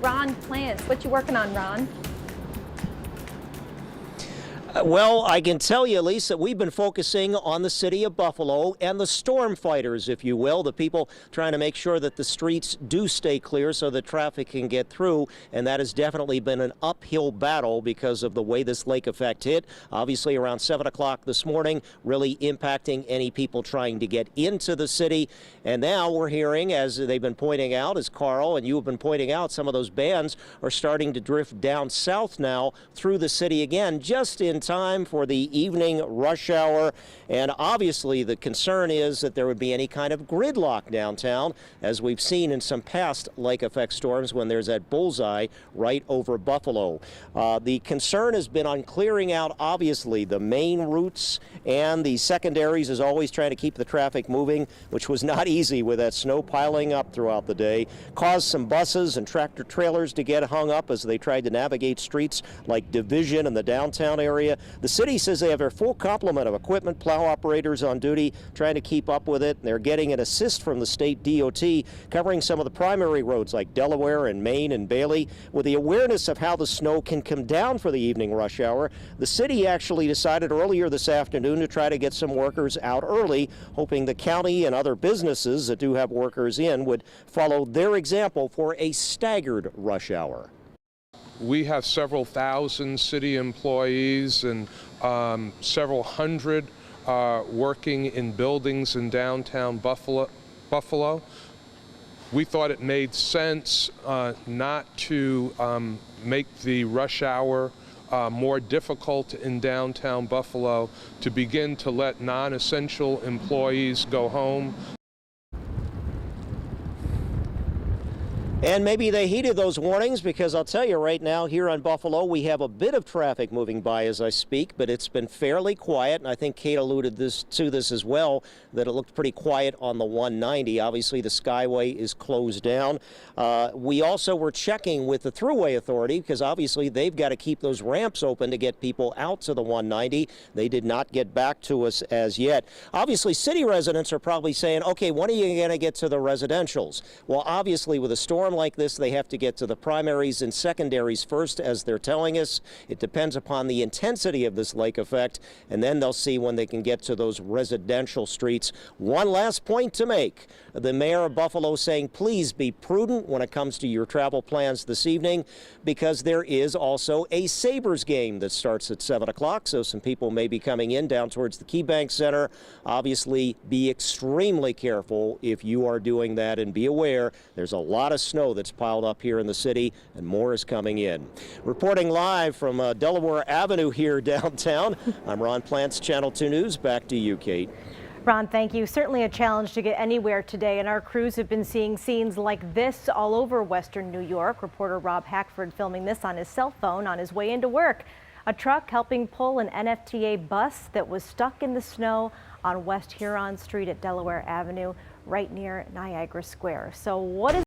Ron Plants, what you working on, Ron? Well, I can tell you, Lisa, we've been focusing on the city of Buffalo and the storm fighters, if you will, the people trying to make sure that the streets do stay clear so that traffic can get through. And that has definitely been an uphill battle because of the way this lake effect hit. Obviously, around 7 o'clock this morning, really impacting any people trying to get into the city. And now we're hearing, as they've been pointing out, as Carl and you have been pointing out, some of those bands are starting to drift down south now through the city again, just in time for the evening rush hour. And obviously the concern is that there would be any kind of gridlock downtown, as we've seen in some past lake effect storms when there's that bullseye right over Buffalo. The concern has been on clearing out, obviously, the main routes and the secondaries, is always trying to keep the traffic moving, which was not easy with that snow piling up throughout the day. Caused some buses and tractor trailers to get hung up as they tried to navigate streets like Division and the downtown area. The city says they have their full complement of equipment, plow operators on duty, trying to keep up with it. They're getting an assist from the state DOT, covering some of the primary roads like Delaware and Maine and Bailey. With the awareness of how the snow can come down for the evening rush hour, the city actually decided earlier this afternoon to try to get some workers out early, hoping the county and other businesses that do have workers in would follow their example for a staggered rush hour. We have several thousand city employees and several hundred working in buildings in downtown Buffalo. We thought it made sense not to make the rush hour more difficult in downtown Buffalo, to begin to let non-essential employees go home. And maybe they heeded those warnings, because I'll tell you right now, here on Buffalo, we have a bit of traffic moving by as I speak, but it's been fairly quiet. And I think Kate alluded to this as well, that it looked pretty quiet on the 190. Obviously, the Skyway is closed down. We also were checking with the Thruway Authority, because obviously they've got to keep those ramps open to get people out to the 190. They did not get back to us as yet. Obviously, city residents are probably saying, okay, when are you going to get to the residentials? Well, obviously, with a storm like this, they have to get to the primaries and secondaries first, as they're telling us. It depends upon the intensity of this lake effect, and then they'll see when they can get to those residential streets. One last point to make. The mayor of Buffalo saying, please be prudent when it comes to your travel plans this evening, because there is also a Sabres game that starts at 7 o'clock, so some people may be coming in down towards the KeyBank Center. Obviously, be extremely careful if you are doing that, and be aware there's a lot of snow that's piled up here in the city, and more is coming in. Reporting live from Delaware Avenue here downtown, I'm Ron Plants, Channel 2 News. Back to you, Kate. Ron, thank you. Certainly a challenge to get anywhere today, and our crews have been seeing scenes like this all over western New York. Reporter Rob Hackford filming this on his cell phone on his way into work. A truck helping pull an NFTA bus that was stuck in the snow on West Huron Street at Delaware Avenue, right near Niagara Square. So what is